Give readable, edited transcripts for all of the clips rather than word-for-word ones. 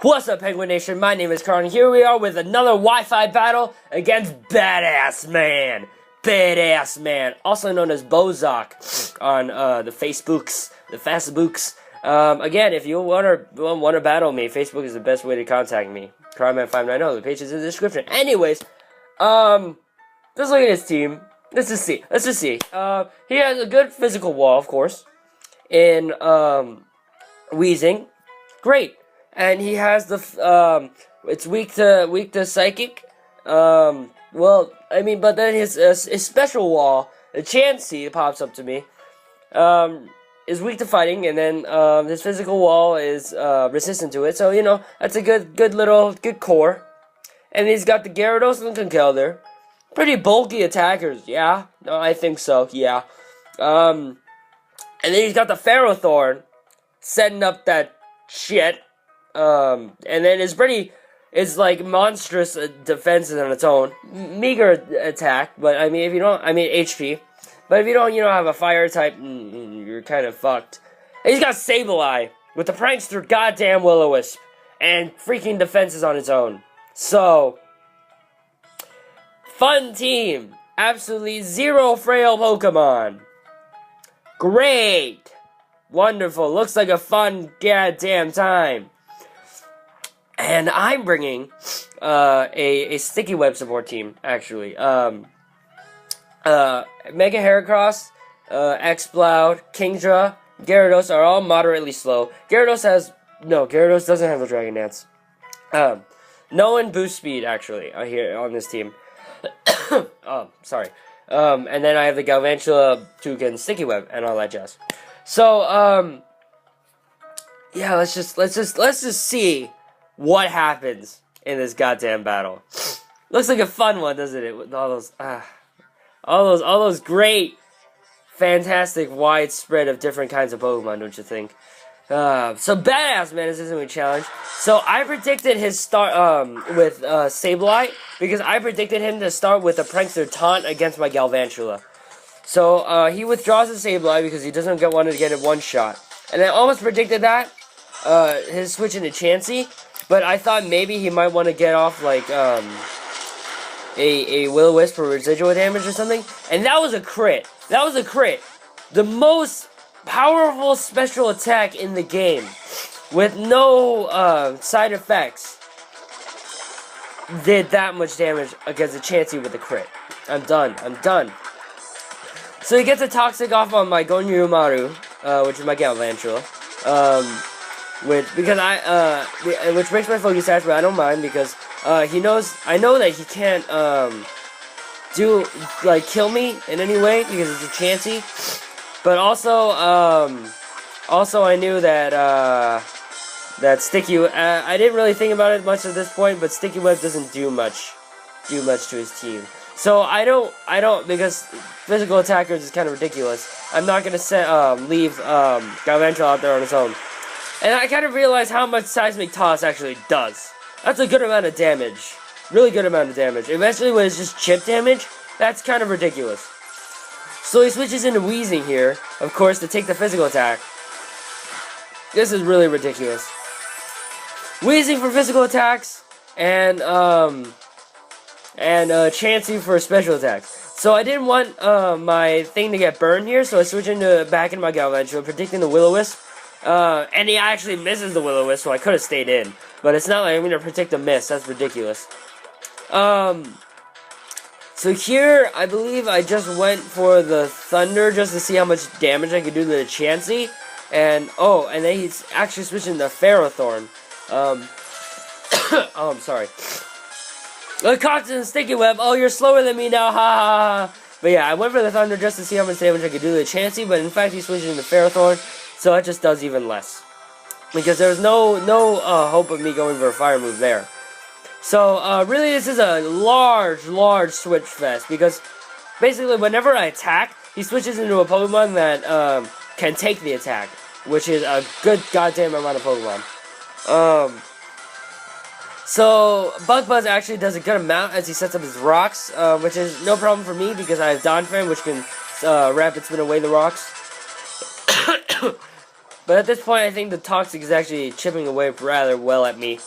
What's up, Penguin Nation? My name is Carl, and here we are with another Wi-Fi battle against BadassMan. BadassMan, also known as Bowzock on the Facebooks, the Facebooks. Again, if you want to battle me, Facebook is the best way to contact me. Carman590, the page is in the description. Anyways, let's look at his team. Let's just see. He has a good physical wall, of course, in Wheezing. Great. And he has the, it's weak to psychic. Well, I mean, but then his special wall, the Chansey, pops up to me, is weak to fighting, and then, his physical wall is, resistant to it, so, you know, that's a good core. And he's got the Gyarados and the Conkeldurr. Pretty bulky attackers, yeah? No, I think so, yeah. And then he's got the Ferrothorn, setting up that shit. And then it's like monstrous defenses on its own. Meager attack, but I mean, HP. But if you don't, have a fire type, you're kind of fucked. And he's got Sableye with the prankster goddamn Will-O-Wisp and freaking defenses on its own. So, fun team. Absolutely zero frail Pokemon. Great. Wonderful. Looks like a fun goddamn time. And I'm bringing a Sticky Web support team, actually. Mega Heracross, Exploud, Kingdra, Gyarados are all moderately slow. Gyarados doesn't have a Dragon Dance. No one boost speed, actually, here on this team. Sorry. And then I have the Galvantula, Toucan, Sticky Web, and all that jazz. So, yeah, let's just see what happens in this goddamn battle. Looks like a fun one, doesn't it? With all those great, fantastic, widespread of different kinds of Pokemon, don't you think? So BadassMan is his new challenge. So I predicted his start with Sableye, because I predicted him to start with a Prankster Taunt against my Galvantula. So he withdraws his Sableye because he doesn't want to get it one shot. And I almost predicted that his switch into Chansey. But I thought maybe he might want to get off, like, a Will-O-Wisp for residual damage or something. And that was a crit. The most powerful special attack in the game. With no, side effects. Did that much damage against a Chansey with a crit. I'm done. So he gets a Toxic off on my Gonyu-Maru, which is my Galvantula. Which breaks my focus stats, but I don't mind because I know that he can't kill me in any way because it's a Chansey. But also I knew that Sticky. I didn't really think about it much at this point, but Sticky Web doesn't do much to his team. So I don't because physical attackers is kind of ridiculous. I'm not gonna leave Galvantula out there on his own. And I kind of realized how much Seismic Toss actually does. That's a good amount of damage. Really good amount of damage. Eventually, when it's just chip damage, that's kind of ridiculous. So he switches into Wheezing here, of course, to take the physical attack. This is really ridiculous. Wheezing for physical attacks, and Chansey for special attacks. So I didn't want my thing to get burned here, so I switched back into my Galvantula, predicting the Will-O-Wisp. And he actually misses the Will-O-Wisp, so I could have stayed in. But it's not like I'm going to predict a miss. That's ridiculous. So here, I believe I just went for the Thunder just to see how much damage I could do to the Chansey. And then he's actually switching to Ferrothorn. I'm sorry. Look, caught in the Sticky Web. Oh, you're slower than me now. Ha ha ha. But yeah, I went for the Thunder just to see how much damage I could do to the Chansey. But in fact, he's switching to Ferrothorn. So it just does even less. Because there's no hope of me going for a fire move there. So, really this is a large switch fest. Because, basically, whenever I attack, he switches into a Pokemon that, can take the attack. Which is a good goddamn amount of Pokemon. So, Bug Buzz actually does a good amount as he sets up his rocks. Which is no problem for me because I have Donphan, which can, rapid spin away the rocks. But at this point, I think the Toxic is actually chipping away rather well at me.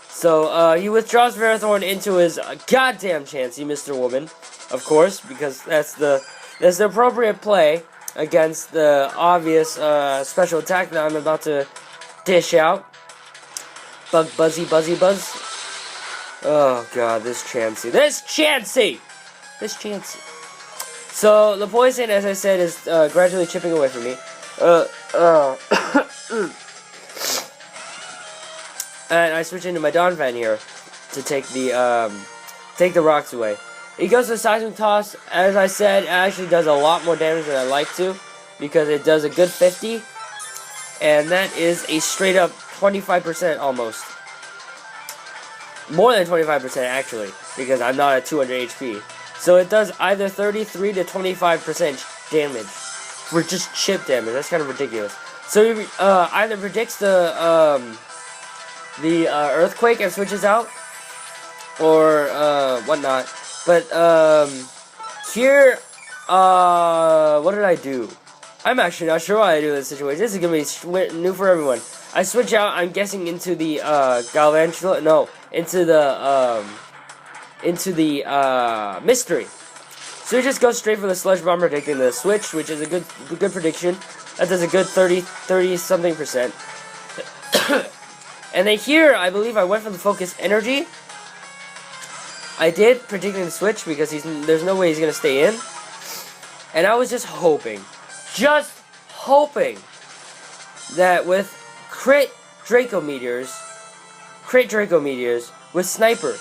So, he withdraws Ferrothorn into his goddamn Chansey, Mr. Woman, of course, because that's the appropriate play against the obvious special attack that I'm about to dish out. Buzzy Buzz. Oh god, this Chansey. So, the poison, as I said, is gradually chipping away from me. And I switch into my Donphan here to take the rocks away. He goes to Seismic Toss. As I said, it actually does a lot more damage than I like to, because it does a good 50, and that is a straight up 25% almost. More than 25% actually, because I'm not at 200 HP. So it does either 33 to 25% damage for just chip damage. That's kind of ridiculous. So he either predicts the earthquake and switches out, or whatnot. But here, what did I do? I'm actually not sure what I do in this situation. This is gonna be new for everyone. I switch out, I'm guessing, into the Galvantula. No, into the mystery. So he just goes straight for the Sludge Bomb, predicting the switch, which is a good prediction. That does a good 30 something percent. And then here, I believe I went for the Focus Energy. I did, predicting the switch, because there's no way he's gonna stay in. And I was just hoping that with crit Draco Meteors with Sniper,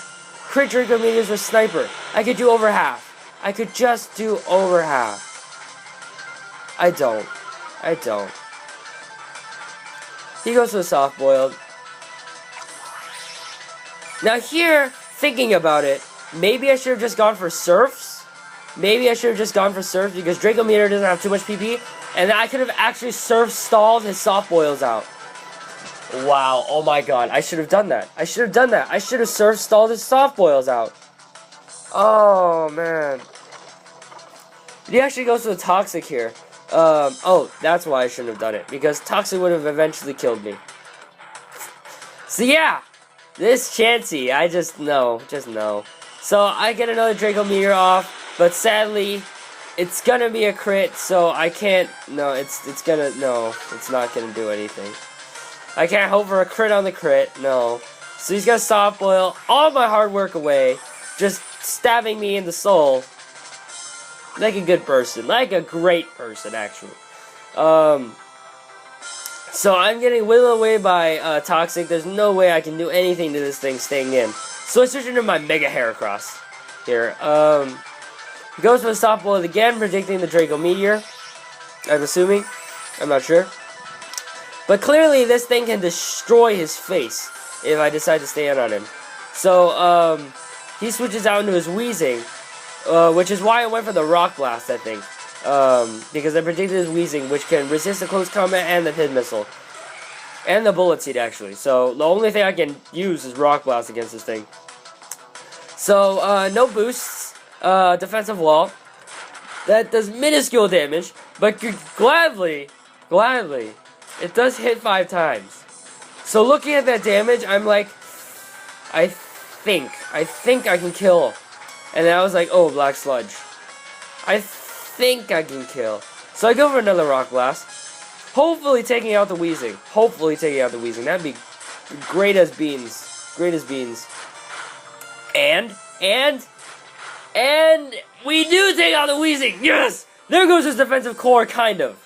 I could do over half. I could just do over half. I don't. He goes for the Soft Boiled. Now here, thinking about it, maybe I should have just gone for Surfs. Because Draco Meteor doesn't have too much PP, and I could have actually Surf stalled his Soft Boils out. Wow, oh my god, I should have done that. I should have Surf stalled his Soft Boils out. Oh man. He actually goes to the Toxic here. Oh, that's why I shouldn't have done it, because Toxic would have eventually killed me. So yeah, this Chansey, I just know. So I get another Draco Meteor off, but sadly, it's gonna be a crit, so I can't, it's not gonna do anything. I can't hope for a crit on the crit, no. So he's gonna Soft Boil all my hard work away, just stabbing me in the soul. Like a good person, like a great person, actually. So I'm getting whittled away by Toxic. There's no way I can do anything to this thing staying in. So I switch into my Mega Heracross here. He goes for the Soft Boil again, predicting the Draco Meteor. I'm assuming. I'm not sure. But clearly this thing can destroy his face if I decide to stay in on him. So he switches out into his Weezing, which is why I went for the Rock Blast, I think. Because I predicted his Weezing, which can resist the close combat and the Pit Missile. And the Bullet Seed, actually. So the only thing I can use is Rock Blast against this thing. So, no boosts. Defensive Wall. That does minuscule damage, but gladly, it does hit 5 times. So looking at that damage, I'm like, I think I can kill. And then I was like, oh, Black Sludge. I think I can kill. So I go for another Rock Blast. Hopefully taking out the Weezing. That'd be great as beans. And we do take out the Weezing. Yes! There goes his defensive core, kind of.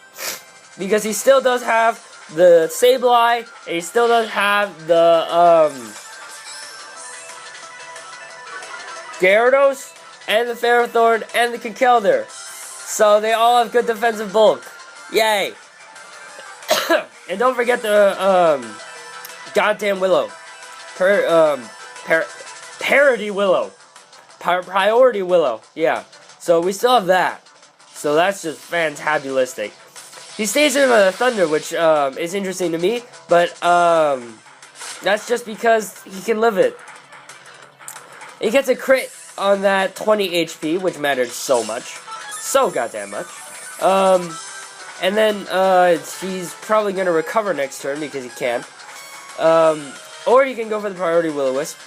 Because he still does have the Sableye, and he still does have the, Gyarados, and the Ferrothorn, and the Conkeldurr. So they all have good defensive bulk. Yay! And don't forget the, goddamn Willow. Parody Willow. Priority Willow. Yeah. So we still have that. So that's just fantabulistic. He stays in the Thunder, which is interesting to me, but that's just because he can live it. He gets a crit on that 20 HP, which mattered so much. So goddamn much. And then he's probably going to recover next turn because he can. Or he can go for the priority Will-O-Wisp,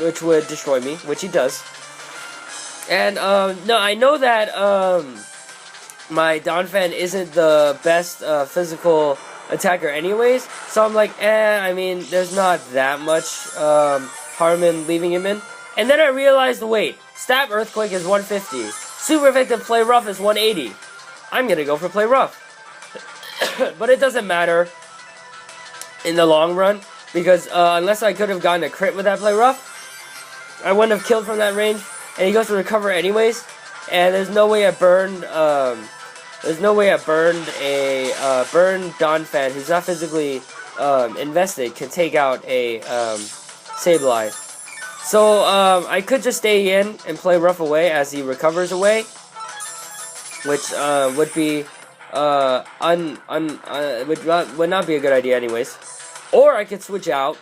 which would destroy me, which he does. And no, I know that my Donphan isn't the best physical attacker anyways, so I'm like, I mean, there's not that much harm in leaving him in. And then I realized, wait, Stab Earthquake is 150, super effective Play Rough is 180. I'm gonna go for Play Rough. But it doesn't matter in the long run, because unless I could have gotten a crit with that Play Rough, I wouldn't have killed from that range, and he goes to recover anyways, and there's no way I burned, burned Donphan, who's not physically invested, can take out a Sableye. So I could just stay in and play Rough away as he recovers away, which would be would not be a good idea anyways. Or I could switch out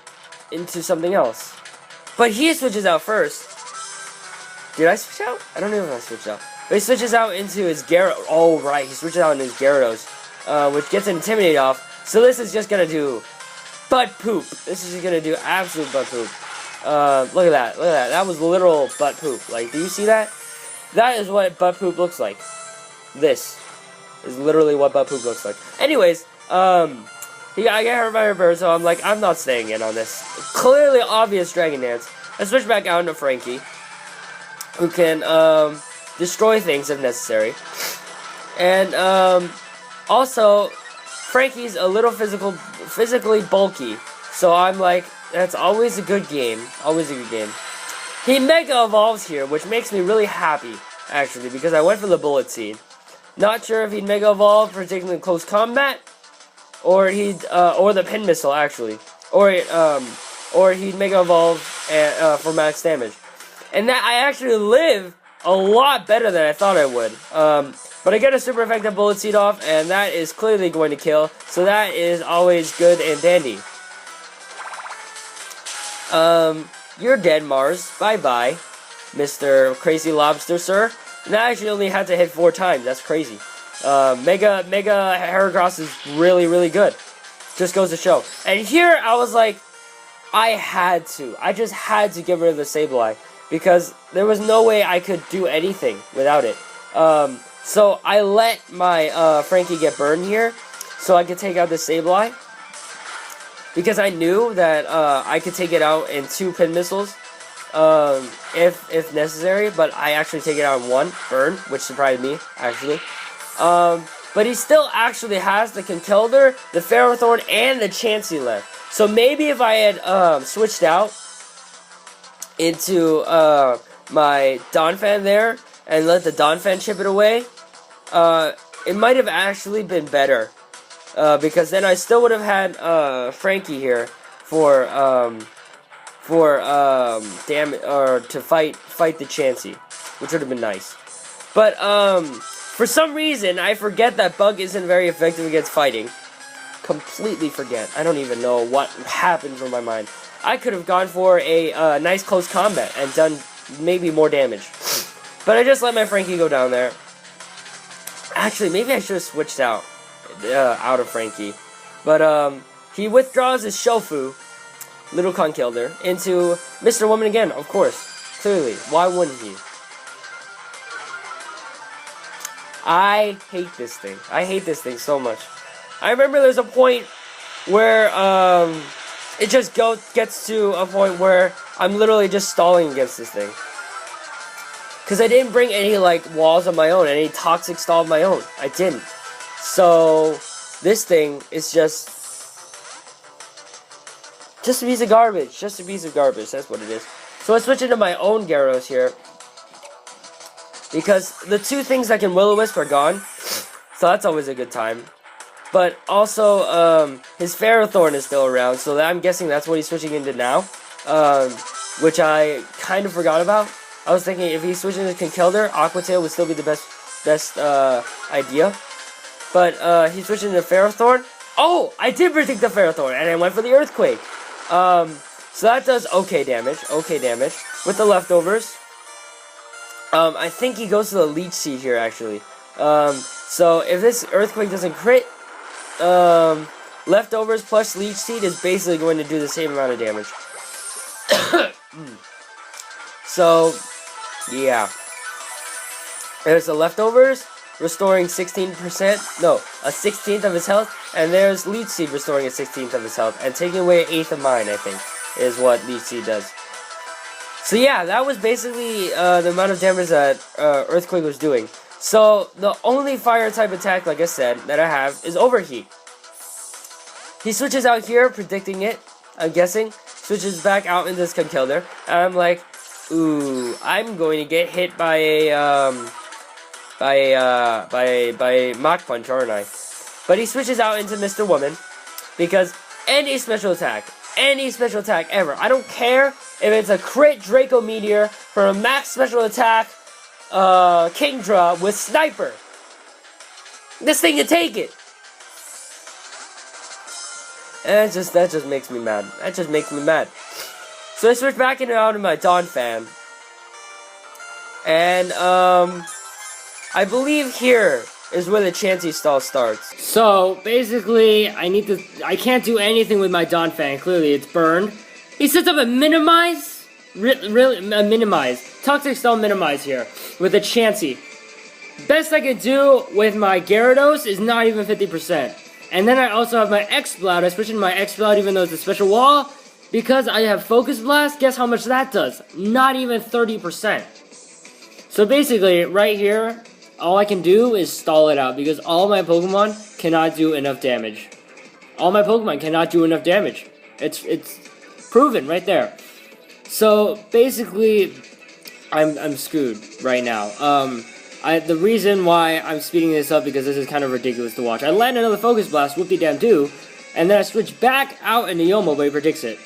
into something else. But he switches out first. Did I switch out? I don't know if I switched out. But he switches out into his Gyarados. Oh, right. He switches out into his Gyarados, which gets an Intimidate off. So this is just going to do butt poop. This is just going to do absolute butt poop. Look at that. Look at that. That was literal butt poop. Like, do you see that? That is what butt poop looks like. This is literally what butt poop looks like. Anyways, I get hurt by a bird, so I'm like, I'm not staying in on this. Clearly obvious Dragon Dance. I switch back out into Frankie, who can destroy things if necessary. And also, Frankie's a little physically bulky, so I'm like, that's always a good game. Always a good game. He Mega Evolves here, which makes me really happy, actually, because I went for the Bullet Seed. Not sure if he'd Mega Evolve for taking the close combat, or he'd or the Pin Missile actually, or he'd Mega Evolve for max damage. And that I actually live a lot better than I thought I would. But I get a super effective Bullet Seed off, and that is clearly going to kill. So that is always good and dandy. You're dead, Mars. Bye-bye, Mr. Crazy Lobster, sir. And I actually only had to hit 4 times. That's crazy. Mega Heracross is really, really good. Just goes to show. And here, I was like, I just had to get rid of the Sableye, because there was no way I could do anything without it. So I let my Frankie get burned here, so I could take out the Sableye, because I knew that I could take it out in 2 Pin Missiles, if necessary, but I actually take it out in 1 burn, which surprised me, actually. But he still actually has the Conkeldurr, the Ferrothorn, and the Chansey left. So maybe if I had switched out into my Donphan there and let the Donphan chip it away, it might have actually been better. Because then I still would have had Frankie here for damage, or to fight the Chansey, which would have been nice. But for some reason I forget that Bug isn't very effective against fighting. Completely forget. I don't even know what happened from my mind. I could have gone for a nice close combat and done maybe more damage. But I just let my Frankie go down there. Actually, maybe I should have switched out of Frankie. But he withdraws his Shofu, Little Conkeldurr, into Mr. Woman again, of course. Clearly. Why wouldn't he? I hate this thing. I hate this thing so much. I remember there's a point where it just gets to a point where I'm literally just stalling against this thing. Because I didn't bring any, like, walls of my own, any toxic stall of my own. I didn't. So, this thing is just a piece of garbage. Just a piece of garbage, that's what it is. So I switch into my own Gyarados here, because the 2 things that can Will-O-Wisp are gone. So that's always a good time. But also, his Ferrothorn is still around, so I'm guessing that's what he's switching into now. Which I kind of forgot about. I was thinking if he's switching to Conkeldurr, Aqua Tail would still be the best idea. But he's switching to Ferrothorn. Oh, I did predict the Ferrothorn, and I went for the Earthquake. So that does okay damage with the leftovers. I think he goes to the Leech Seed here, actually. So if this Earthquake doesn't crit, Leftovers plus Leech Seed is basically going to do the same amount of damage. So, yeah. There's the Leftovers, restoring 16%, no, a 16th of his health, and there's Leech Seed restoring a 16th of his health, and taking away an 1/8 of mine, I think, is what Leech Seed does. So yeah, that was basically the amount of damage that Earthquake was doing. So, the only fire type attack, like I said, that I have is Overheat. He switches out here, predicting it, I'm guessing, switches back out into this Conkeldurr, and I'm like, ooh, I'm going to get hit by a, Mach Punch, aren't I? But he switches out into Mr. Woman, because any special attack ever, I don't care if it's a crit Draco Meteor for a max special attack, Kingdra with Sniper. This thing can take it. And that just makes me mad. That just makes me mad. So I switch back in and out of my Donphan. And, I believe here is where the Chansey stall starts. So, basically, I can't do anything with my Donphan. Clearly, it's burned. He sets up a minimize? Really, a minimize. Toxic stall minimize here with a Chansey. Best I can do with my Gyarados is not even 50%. And then I also have my X-Blood. I switch in my X-Blood even though it's a special wall. Because I have Focus Blast, guess how much that does? Not even 30%. So basically, right here, all I can do is stall it out. Because all my Pokemon cannot do enough damage. All my Pokemon cannot do enough damage. It's proven right there. So basically, I'm screwed right now. The reason why I'm speeding this up because this is kind of ridiculous to watch. I land another Focus Blast, whoop-de-damn-do, and then I switch back out into Yomo, but he predicts it.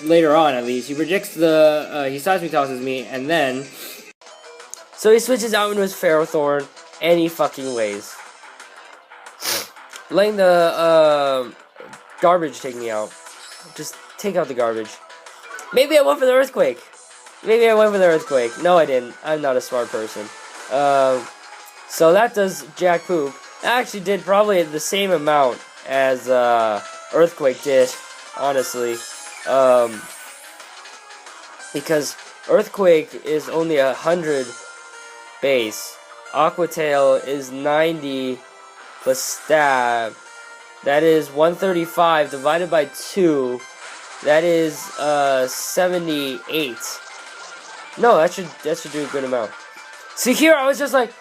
Later on, at least. He predicts he Seismic tosses me, and then... So he switches out into his Ferrothorn, and he fucking lays. Letting the, garbage take me out. Just take out the garbage. Maybe I went for the Earthquake. No, I didn't. I'm not a smart person. So that does Jack Poop. That actually did probably the same amount as, Earthquake did, honestly. Because Earthquake is only 100 base. Aqua Tail is 90 plus Stab. That is 135 divided by 2. That is, 78. No, that should do a good amount. See, here I was just like,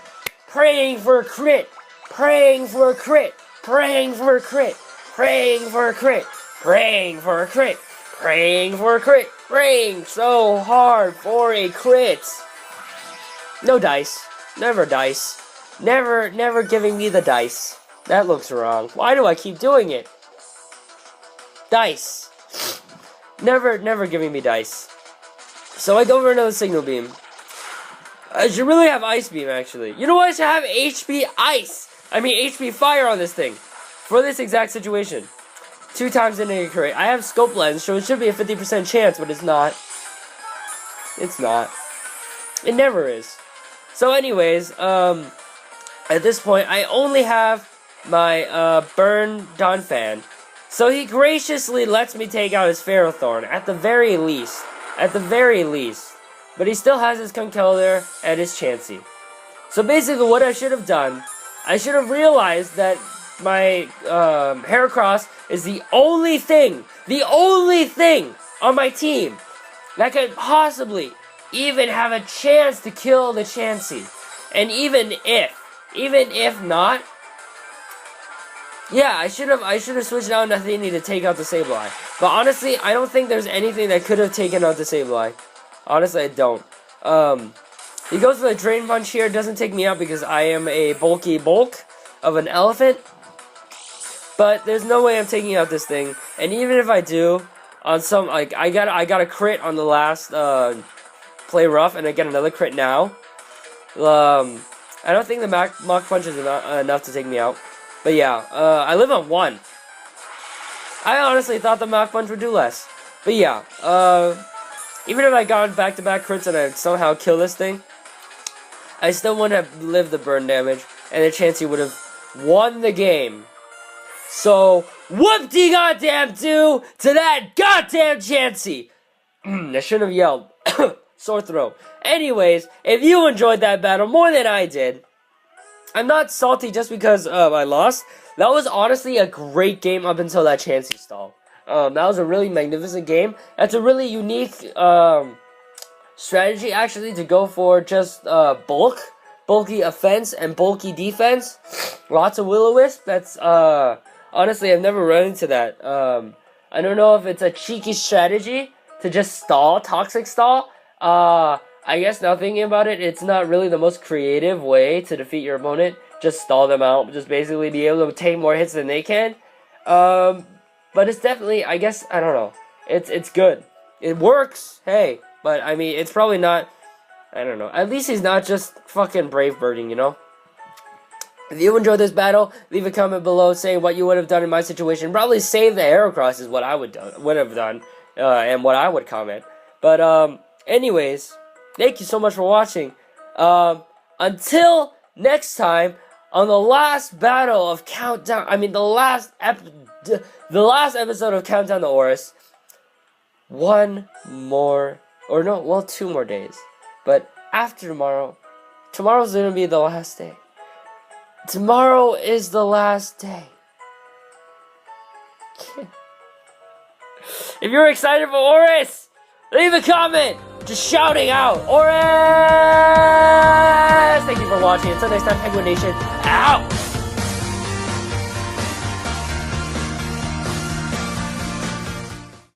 praying for a crit, praying for a crit, praying for a crit, praying for a crit, praying for a crit, praying for a crit, praying so hard for a crit. No dice. Never dice. Never giving me the dice. That looks wrong. Why do I keep doing it? Dice. Never giving me dice. So I go for another Signal Beam. I should really have Ice Beam, actually. You know what? I should have HP Ice. I mean, HP Fire on this thing. For this exact situation. 2 times in a crit. I have Scope Lens, so it should be a 50% chance, but it's not. It's not. It never is. So anyways, at this point, I only have my, Burn Donphan. So he graciously lets me take out his Ferrothorn, at the very least. At the very least. But he still has his Conkeldurr and his Chansey. So basically what I should have done, I should have realized that my Heracross is the only thing on my team that could possibly even have a chance to kill the Chansey. And even if not, yeah, I should have switched out Nathini to take out the Sableye. But honestly, I don't think there's anything that could have taken out the Sableye. Honestly, I don't. He goes for the Drain Punch here. Doesn't take me out because I am a bulky bulk of an elephant. But there's no way I'm taking out this thing. And even if I do, on some, like, I got a crit on the last, Play Rough, and I get another crit now. I don't think the Mach Punch is enough to take me out. But yeah, I live on 1. I honestly thought the Mach Punch would do less. But yeah, even if I got back-to-back crits and I somehow kill this thing, I still wouldn't have lived the burn damage, and the Chansey would have won the game. So, whoop-de goddamn do to that goddamn Chansey! I shouldn't have yelled. Sore throat. Anyways, if you enjoyed that battle more than I did, I'm not salty just because I lost. That was honestly a great game up until that Chansey stall. That was a really magnificent game. That's a really unique strategy, actually, to go for just bulky offense and bulky defense. Lots of will-o-wisp. That's honestly, I've never run into that. I don't know if it's a cheeky strategy to just stall, toxic stall. I guess now thinking about it, it's not really the most creative way to defeat your opponent. Just stall them out. Just basically be able to take more hits than they can. But it's definitely, I guess, I don't know. It's good. It works. Hey, but I mean, it's probably not. I don't know. At least he's not just fucking brave birding, you know. If you enjoyed this battle, leave a comment below saying what you would have done in my situation. Probably save the arrow cross is what I would have done, and what I would comment. But anyways, thank you so much for watching. Until next time, on the last battle of Countdown, I mean the last episode of Countdown to Oris. 2 more days. But after tomorrow, tomorrow's gonna be the last day. Tomorrow is the last day. If you're excited for Oris, leave a comment, just shouting out, Oris! Thank you for watching. Until next time, Penguin Nation, out!